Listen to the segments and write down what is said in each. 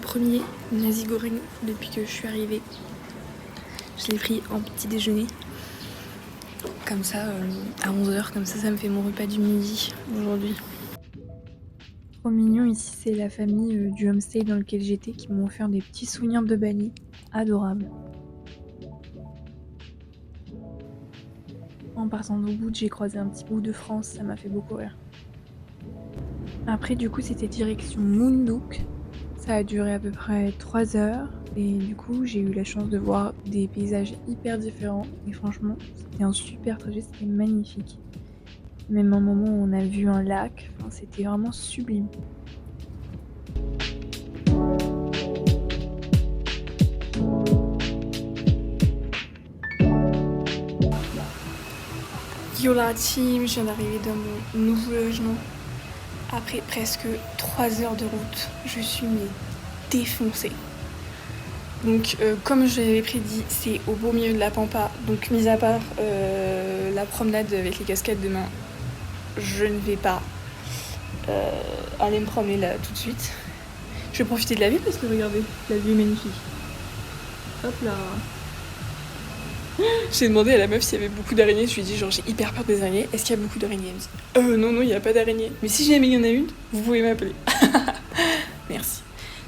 premier nasi goreng depuis que je suis arrivée. Je l'ai pris en petit déjeuner. Comme ça, à 11h, comme ça me fait mon repas du midi aujourd'hui. Trop mignon, ici c'est la famille du homestay dans lequel j'étais qui m'ont offert des petits souvenirs de Bali. Adorables. En partant d'Ubud, j'ai croisé un petit bout de France, ça m'a fait beaucoup rire. Après du coup c'était direction Munduk. Ça a duré à peu près 3 heures et du coup j'ai eu la chance de voir des paysages hyper différents et franchement c'était un super trajet, c'était magnifique. Même un moment où on a vu un lac, enfin, c'était vraiment sublime. Yo la team, je viens d'arriver dans mon nouveau logement. Après presque 3 heures de route, je suis défoncée. Donc comme je l'avais prédit, c'est au beau milieu de la pampa. Donc mis à part la promenade avec les cascades demain, je ne vais pas aller me promener là tout de suite. Je vais profiter de la vue parce que regardez, la vue est magnifique. Hop là. J'ai demandé à la meuf s'il y avait beaucoup d'araignées, je lui ai dit genre j'ai hyper peur des araignées, est-ce qu'il y a beaucoup d'araignées? Elle me dit non, il n'y a pas d'araignées. Mais si jamais il y en a une, vous pouvez m'appeler. Merci.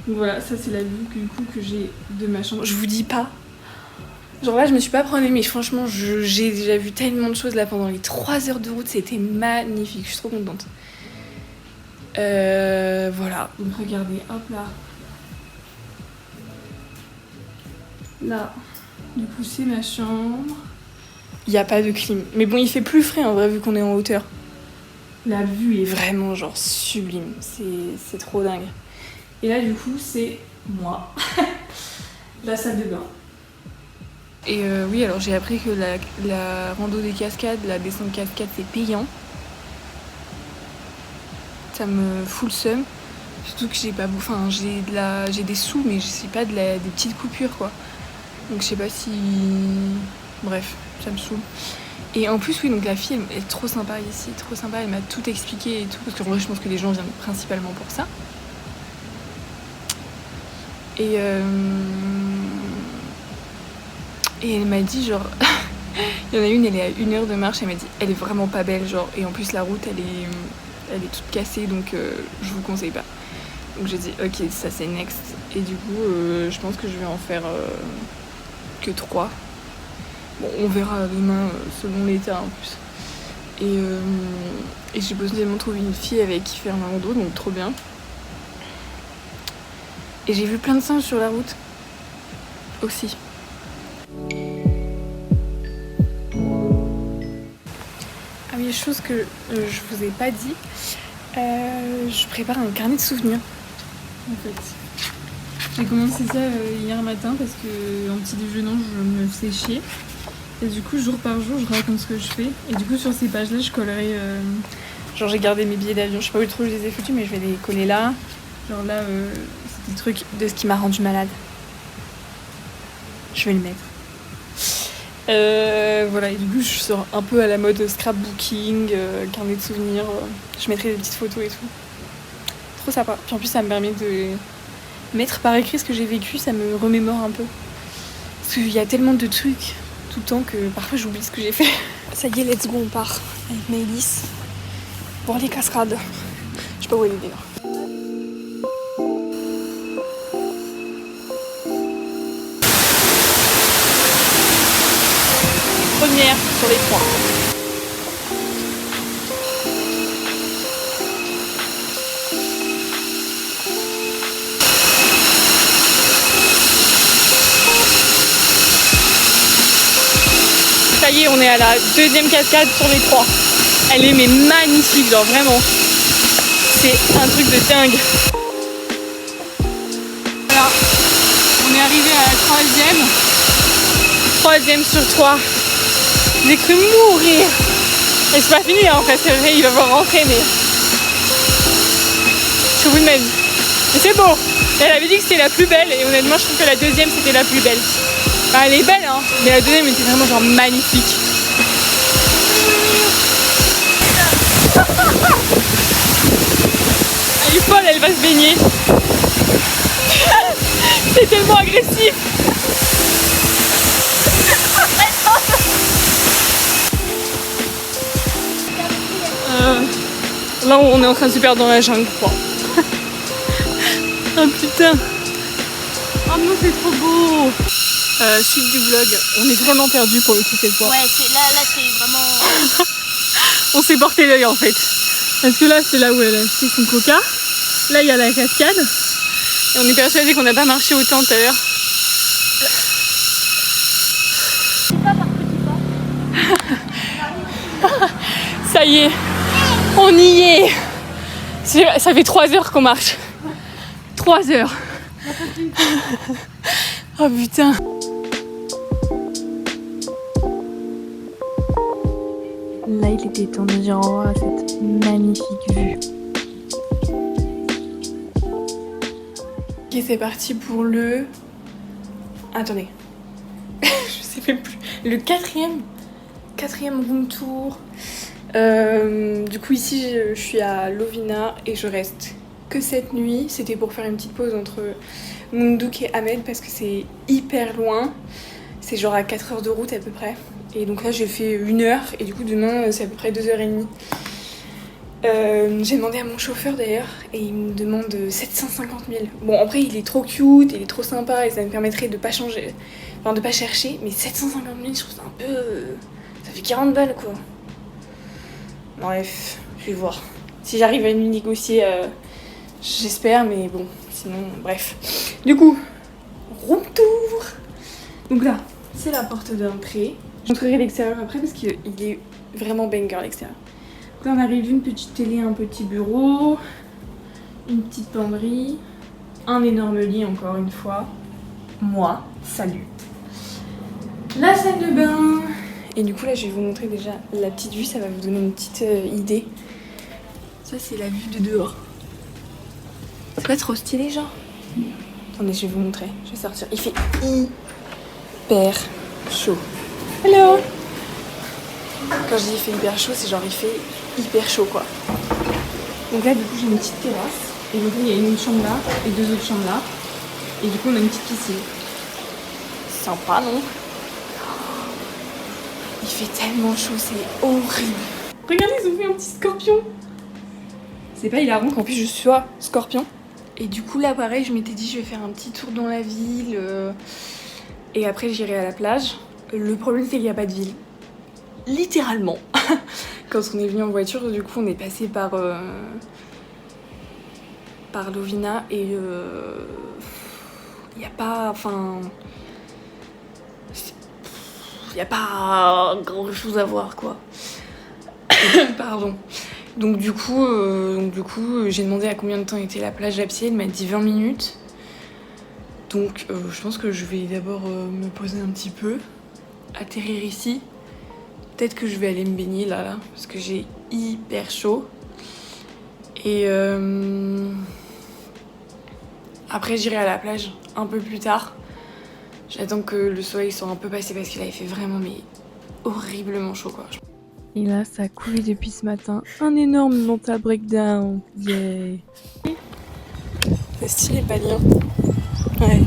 Donc voilà, ça c'est la vue que j'ai de ma chambre. Je vous dis pas. Genre là je me suis pas promenée, mais franchement j'ai déjà vu tellement de choses là pendant les 3 heures de route, c'était magnifique, je suis trop contente. Voilà, donc regardez, hop là. Là. Du coup, c'est ma chambre. Il n'y a pas de clim. Mais bon, il fait plus frais en vrai, vu qu'on est en hauteur. La vue est vraiment genre sublime. C'est trop dingue. Et là, du coup, c'est moi. La salle de bain. Et oui, alors j'ai appris que la rando des cascades, la descente cascade, c'est payant. Ça me fout le seum. Surtout que j'ai pas... Enfin, j'ai des sous, mais c'est pas des petites coupures, quoi. Donc je sais pas si... Bref, ça me saoule. Et en plus, oui, donc la fille, elle est trop sympa ici, trop sympa. Elle m'a tout expliqué et tout, parce que en vrai, je pense que les gens viennent principalement pour ça. Et elle m'a dit, genre... Il y en a une, elle est à 1 heure de marche, elle m'a dit, elle est vraiment pas belle, genre... Et en plus, la route, elle est toute cassée, donc je vous conseille pas. Donc j'ai dit, ok, ça c'est next. Et du coup, je pense que je vais en faire... que 3. Bon, on verra demain selon l'état en plus. Et j'ai potentiellement trouvé une fille avec qui faire un rando, donc trop bien. Et j'ai vu plein de singes sur la route aussi. Ah oui, chose que je vous ai pas dit, je prépare un carnet de souvenirs en fait. J'ai commencé ça hier matin parce que en petit déjeunant je me faisais chier. Et du coup jour par jour je raconte ce que je fais. Et du coup sur ces pages là je collerai... Genre j'ai gardé mes billets d'avion, je sais pas où trop je les ai foutus mais je vais les coller là. Genre là c'est des trucs de ce qui m'a rendu malade. Je vais le mettre. Voilà, et du coup je sors un peu à la mode scrapbooking, carnet de souvenirs. Je mettrai des petites photos et tout. Trop sympa. Puis en plus ça me permet de... mettre par écrit ce que j'ai vécu, ça me remémore un peu. Parce qu'il y a tellement de trucs tout le temps que parfois j'oublie ce que j'ai fait. Ça y est, let's go, on part avec Maëlys voir les cascades. Je sais pas où elle est d'ailleurs. Première sur les 3. Ça y est, on est à la 2e cascade sur les 3. Elle est mais magnifique, genre vraiment. C'est un truc de dingue. Voilà, on est arrivé à la 3e sur 3. J'ai cru mourir. Et c'est pas fini en fait, c'est vrai, il va falloir rentrer mais... Je suis au bout de ma vie. Mais c'est beau. Elle avait dit que c'était la plus belle et honnêtement je trouve que la 2e c'était la plus belle. Enfin, elle est belle hein, mais la 2e était vraiment genre magnifique. Elle est folle, elle va se baigner. C'est tellement agressif. Là on est en train de se perdre dans la jungle quoi. Ah putain. Oh non c'est trop beau. Suite du vlog, on est vraiment perdu pour le coup cette fois. Ouais là c'est vraiment... On s'est porté l'œil en fait. Parce que là c'est là où elle a acheté son coca. Là il y a la cascade. Et on est persuadé qu'on n'a pas marché autant tout à l'heure. Ça y est, on y est. Ça fait 3 heures qu'on marche. 3 heures. Oh putain. Là il était temps de dire au revoir à cette magnifique vue. Ok, c'est parti pour le... Attendez. Je sais même plus. Le quatrième room tour. Du coup ici je suis à Lovina et je reste que cette nuit. C'était pour faire une petite pause entre Munduk et Ahmed parce que c'est hyper loin. C'est genre à 4 heures de route à peu près. Et donc là j'ai fait 1 heure et du coup demain c'est à peu près 2h30. J'ai demandé à mon chauffeur d'ailleurs et il me demande 750 000. Bon après il est trop cute, il est trop sympa et ça me permettrait de pas changer, enfin de pas chercher, mais 750 000 je trouve ça un peu... ça fait 40 balles quoi. Bref, je vais voir. Si j'arrive à lui négocier, j'espère, mais bon, sinon bref. Du coup, room tour. Donc là, c'est la porte d'entrée. Je montrerai l'extérieur après parce qu'il est vraiment banger l'extérieur. Donc là on arrive, une petite télé, un petit bureau, une petite penderie, un énorme lit encore une fois. Moi, salut. La salle de bain. Et du coup là je vais vous montrer déjà la petite vue, ça va vous donner une petite idée. Ça c'est la vue de dehors. C'est pas trop stylé genre? Attendez, je vais vous montrer, je vais sortir. Il fait hyper chaud. Hello. Quand je dis il fait hyper chaud, c'est genre il fait hyper chaud quoi. Donc là du coup j'ai une petite terrasse. Et donc il y a une chambre là et 2 autres chambres là. Et du coup on a une petite piscine. Sympa non? Il fait tellement chaud, c'est horrible. Regardez, ils ont fait un petit scorpion. C'est pas hilarant qu'en plus je sois scorpion. Et du coup là pareil, je m'étais dit je vais faire un petit tour dans la ville. Et après j'irai à la plage. Le problème c'est qu'il n'y a pas de ville. Littéralement. Quand on est venu en voiture, du coup on est passé par Lovina et il n'y a pas... Enfin... Il n'y a pas grand chose à voir quoi. Pardon. Donc du coup j'ai demandé à combien de temps était la plage à pied. Elle m'a dit 20 minutes. Donc je pense que je vais d'abord me poser un petit peu, atterrir ici. Peut-être que je vais aller me baigner là parce que j'ai hyper chaud. Et après j'irai à la plage un peu plus tard. J'attends que le soleil soit un peu passé parce qu'il avait fait vraiment mais horriblement chaud quoi. Et là ça a coulé depuis ce matin. Un énorme mental breakdown. Yeah. C'est stylé pas lien. Ouais,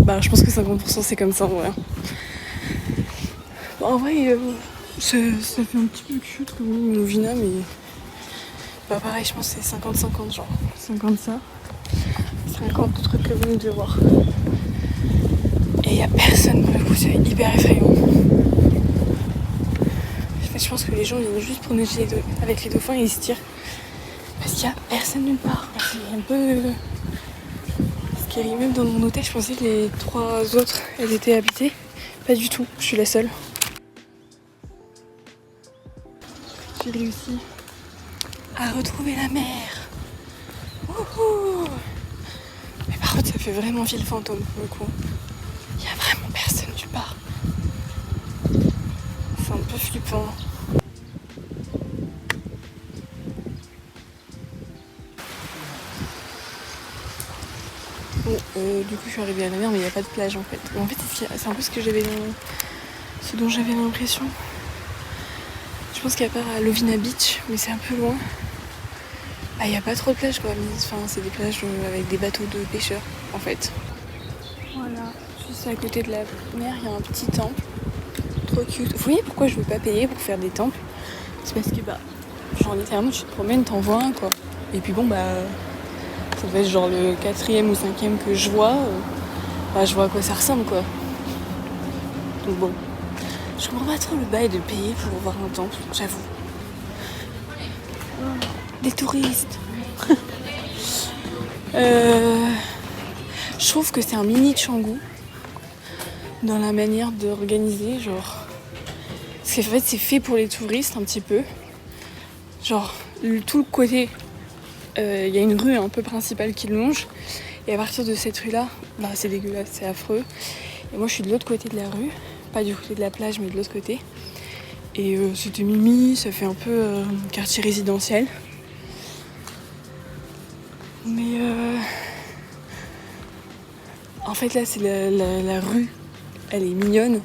bah je pense que 50% c'est comme ça en vrai. Bon, en vrai ça fait un petit peu cute comme Lovina mais... Bah pareil je pense que c'est 50-50 genre. 50 ça. 50 de trucs que vous devez voir. Et y a personne pour le coup, c'est hyper effrayant. En fait, je pense que les gens viennent juste pour nager avec les dauphins et ils se tirent. Parce qu'il y a personne nulle part. C'est un peu scary. Même dans mon hôtel, je pensais que les 3 autres, elles étaient habitées. Pas du tout, je suis la seule. J'ai réussi à retrouver la mer. Wouhou! Mais par contre, ça fait vraiment ville fantôme pour le coup. Il y a vraiment personne nulle part. C'est un peu flippant. Bon, du coup je suis arrivée à la mer mais il n'y a pas de plage en fait. En fait c'est un peu ce dont j'avais l'impression. Je pense qu'il y a pas à Lovina Beach mais c'est un peu loin. Ah il n'y a pas trop de plages quoi. Enfin c'est des plages avec des bateaux de pêcheurs en fait. à côté de la mer, il y a un petit temple. Trop cute. Vous voyez pourquoi je veux pas payer pour faire des temples? C'est parce que genre littéralement tu te promènes, t'en vois un quoi. Et puis bon ça va être genre le 4e ou 5e que je vois. Je vois à quoi ça ressemble quoi. Donc bon. Je comprends pas trop le bail de payer pour voir un temple, j'avoue. Des touristes. Je trouve que c'est un mini Canggu dans la manière d'organiser, genre. Parce qu'en fait, c'est fait pour les touristes un petit peu. Genre, tout le côté, il y a une rue un peu principale qui longe. Et à partir de cette rue-là, c'est dégueulasse, c'est affreux. Et moi, je suis de l'autre côté de la rue. Pas du côté de la plage, mais de l'autre côté. Et c'était mimi, ça fait un peu quartier résidentiel. Mais en fait là c'est la rue, elle est mignonne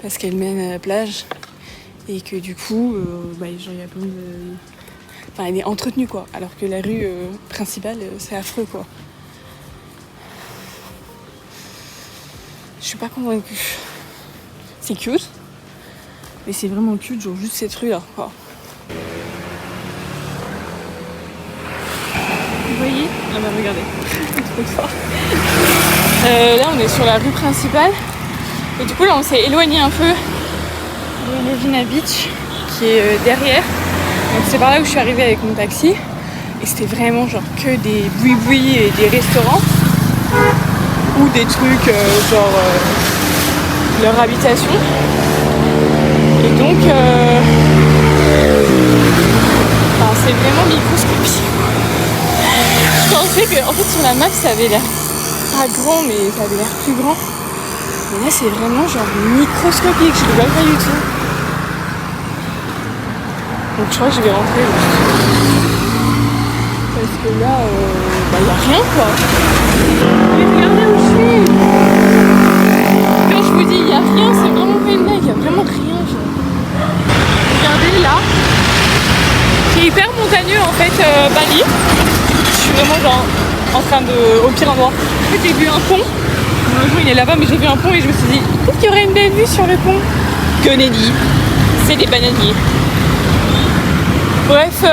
parce qu'elle mène à la plage et que du coup genre il y a plein de... Enfin elle est entretenue quoi, alors que la rue principale c'est affreux quoi. Je suis pas convaincue. C'est cute, mais c'est vraiment cute, genre juste cette rue là. Oh. Vous voyez? Ah bah regardez, trop fort. Là on est sur la rue principale et du coup là on s'est éloigné un peu de Levina Beach qui est derrière. Donc c'est par là où je suis arrivée avec mon taxi et c'était vraiment genre que des boui-boui et des restaurants ou des trucs leur habitation. Et donc c'est vraiment microscopique. Je pensais que en fait sur la map ça avait l'air pas grand mais ça avait l'air plus grand. Mais là c'est vraiment genre microscopique, je le vois pas du tout. Donc je crois que je vais rentrer parce que là y a rien quoi. Mais regardez où je suis. Quand je vous dis il y a rien, c'est vraiment pas une blague, il y a vraiment rien genre. Regardez là. C'est hyper montagneux en fait Bali. Je suis vraiment genre en train de... au pire endroit. En fait j'ai vu un pont. Mon logement il est là-bas mais j'ai vu un pont et je me suis dit peut-être qu'il y aurait une belle vue sur le pont. Que nenni. C'est des bananiers. Bref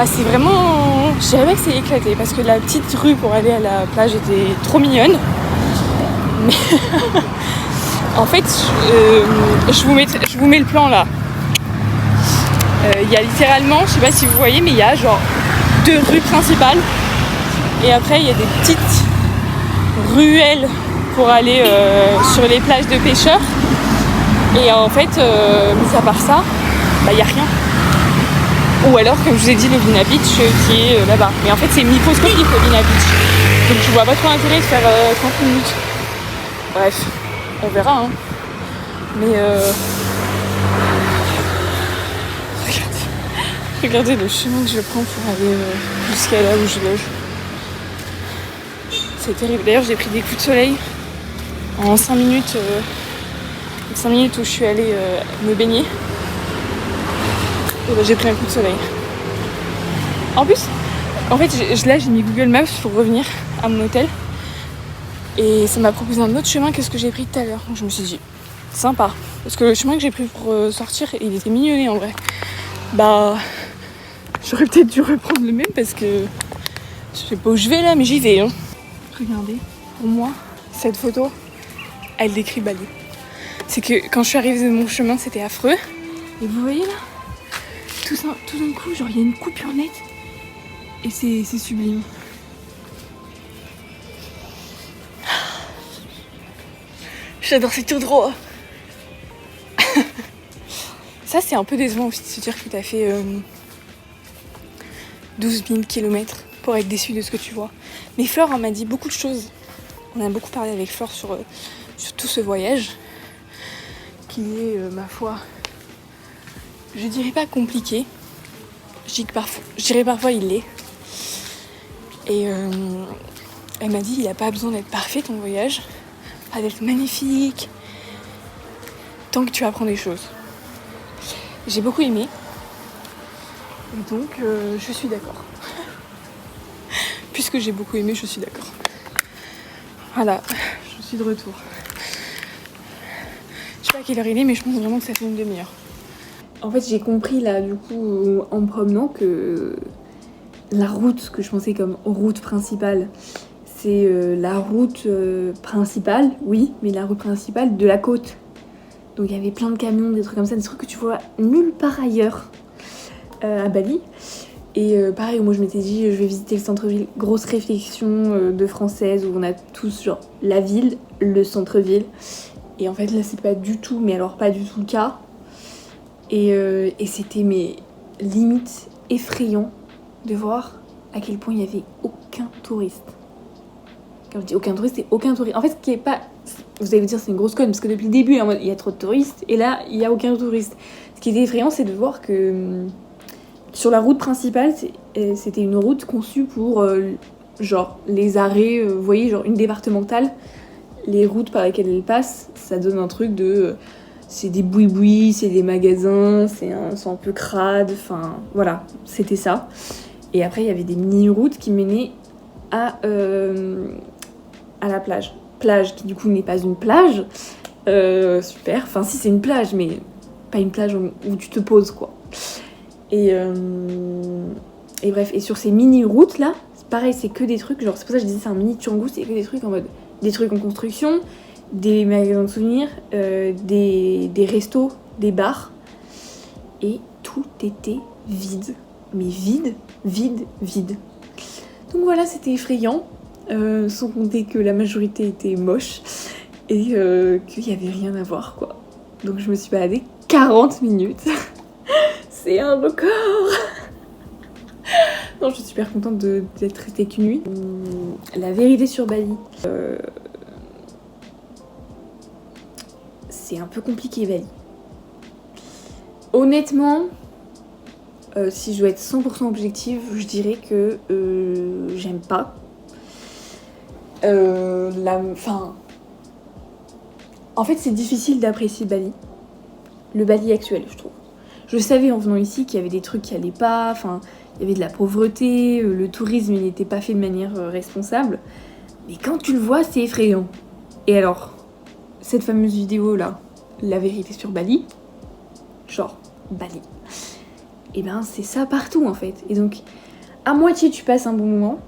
c'est vraiment... Je dirais pas que c'est éclaté parce que la petite rue pour aller à la plage était trop mignonne. Mais en fait je vous mets le plan là. Il y a littéralement, je sais pas si vous voyez, mais il y a genre 2 rues principales et après il y a des petites ruelles pour aller sur les plages de pêcheurs et en fait mis à part ça il n'y a rien, ou alors comme je vous ai dit Levina Beach qui est là-bas, mais en fait c'est microscopique Levina Beach, donc je vois pas trop l'intérêt de faire 30 minutes. Bref, on verra hein. Mais regardez le chemin que je prends pour aller jusqu'à là où je loge. C'est terrible. D'ailleurs, j'ai pris des coups de soleil en 5 minutes. 5 minutes où je suis allée me baigner. Et j'ai pris un coup de soleil. En plus, en fait, là, j'ai mis Google Maps pour revenir à mon hôtel. Et ça m'a proposé un autre chemin que ce que j'ai pris tout à l'heure. Donc je me suis dit, sympa. Parce que le chemin que j'ai pris pour sortir, il était mignonné en vrai. J'aurais peut-être dû reprendre le même parce que je sais pas où je vais là, mais j'y vais. Hein. Regardez, pour moi, cette photo, elle décrit Bali. C'est que quand je suis arrivée de mon chemin, c'était affreux. Et vous voyez là, tout d'un coup, genre il y a une coupure nette. Et c'est sublime. J'adore ces tours droits. Ça, c'est un peu décevant aussi de se dire que tu as fait 12 000 km pour être déçu de ce que tu vois. Mais Flore m'a dit beaucoup de choses. On a beaucoup parlé avec Flore sur tout ce voyage qui est, ma foi, je dirais pas compliqué. Je dirais parfois il l'est. Et elle m'a dit il n'a pas besoin d'être parfait ton voyage, pas d'être magnifique, tant que tu apprends des choses. J'ai beaucoup aimé. Et donc je suis d'accord. Puisque j'ai beaucoup aimé, je suis d'accord. Voilà, je suis de retour. Je sais pas à quelle heure il est, mais je pense vraiment que ça fait une demi-heure. En fait, j'ai compris là, du coup, en me promenant, que la route que je pensais comme route principale, c'est la route principale, oui, mais la route principale de la côte. Donc il y avait plein de camions, des trucs comme ça, des trucs que tu vois nulle part ailleurs à Bali. Et pareil, moi je m'étais dit, je vais visiter le centre-ville. Grosse réflexion de française où on a tous genre la ville, le centre-ville. Et en fait là c'est pas du tout, mais alors pas du tout le cas. Et c'était mais limite effrayant de voir à quel point il y avait aucun touriste. Quand je dis aucun touriste, c'est aucun touriste. En fait, ce qui est pas... Vous allez vous dire c'est une grosse conne, parce que depuis le début, il y a trop de touristes, et là, il y a aucun touriste. Ce qui était effrayant, c'est de voir que sur la route principale, c'était une route conçue pour, genre, les arrêts, vous voyez, genre une départementale, les routes par lesquelles elle passe, ça donne un truc de... c'est des boui-boui, c'est des magasins, c'est un peu crade, enfin, voilà, c'était ça. Et après, il y avait des mini-routes qui menaient à la plage. Plage qui du coup n'est pas une plage. Super. Enfin si c'est une plage, mais pas une plage où tu te poses quoi. Et bref, et sur ces mini-routes là, c'est pareil, c'est que des trucs, genre c'est pour ça que je disais c'est un mini Canggu, c'est que des trucs en mode, des trucs en construction, des magasins de souvenirs, des restos, des bars. Et tout était vide. Mais vide, vide, vide. Donc voilà, c'était effrayant, sans compter que la majorité était moche et qu'il n'y avait rien à voir quoi. Donc je me suis baladée 40 minutes. C'est un record. Non, je suis super contente d'être restée qu'une nuit. La vérité sur Bali, c'est un peu compliqué Bali. Honnêtement, si je dois être 100% objective, je dirais que j'aime pas. En fait, c'est difficile d'apprécier Bali. Le Bali actuel, je trouve. Je savais en venant ici qu'il y avait des trucs qui allaient pas, enfin, il y avait de la pauvreté, le tourisme il n'était pas fait de manière responsable. Mais quand tu le vois, c'est effrayant. Et alors, cette fameuse vidéo là, la vérité sur Bali, genre Bali. Et ben c'est ça partout en fait. Et donc à moitié tu passes un bon moment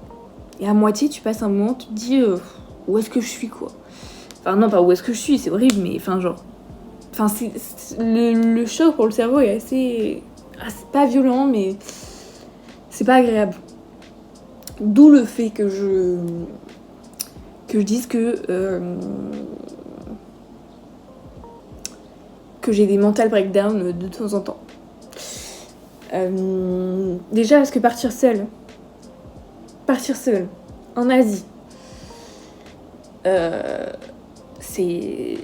et à moitié tu passes un moment tu te dis où est-ce que je suis quoi. Enfin non pas où est-ce que je suis, c'est horrible mais enfin genre le choc pour le cerveau est assez pas violent mais c'est pas agréable. D'où le fait que je dise que j'ai des mental breakdowns de temps en temps. Déjà parce que partir seule en Asie, c'est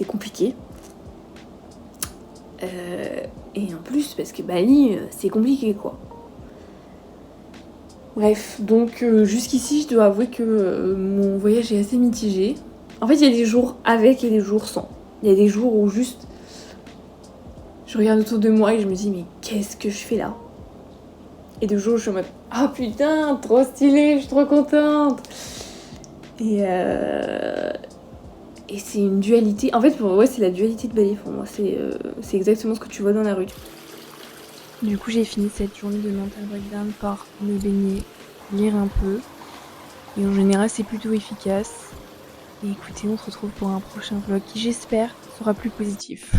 compliqué. Et en plus parce que Bali, c'est compliqué quoi. Bref, donc jusqu'ici je dois avouer que mon voyage est assez mitigé. En fait il y a des jours avec et des jours sans. Il y a des jours où juste je regarde autour de moi et je me dis mais qu'est-ce que je fais là? Et de jours où je suis en mode ah putain trop stylé, je suis trop contente. Et c'est une dualité. En fait pour moi c'est la dualité de Bali pour moi. C'est exactement ce que tu vois dans la rue. Du coup j'ai fini cette journée de mental breakdown par me baigner, lire un peu. Et en général c'est plutôt efficace. Et écoutez, on se retrouve pour un prochain vlog qui j'espère sera plus positif.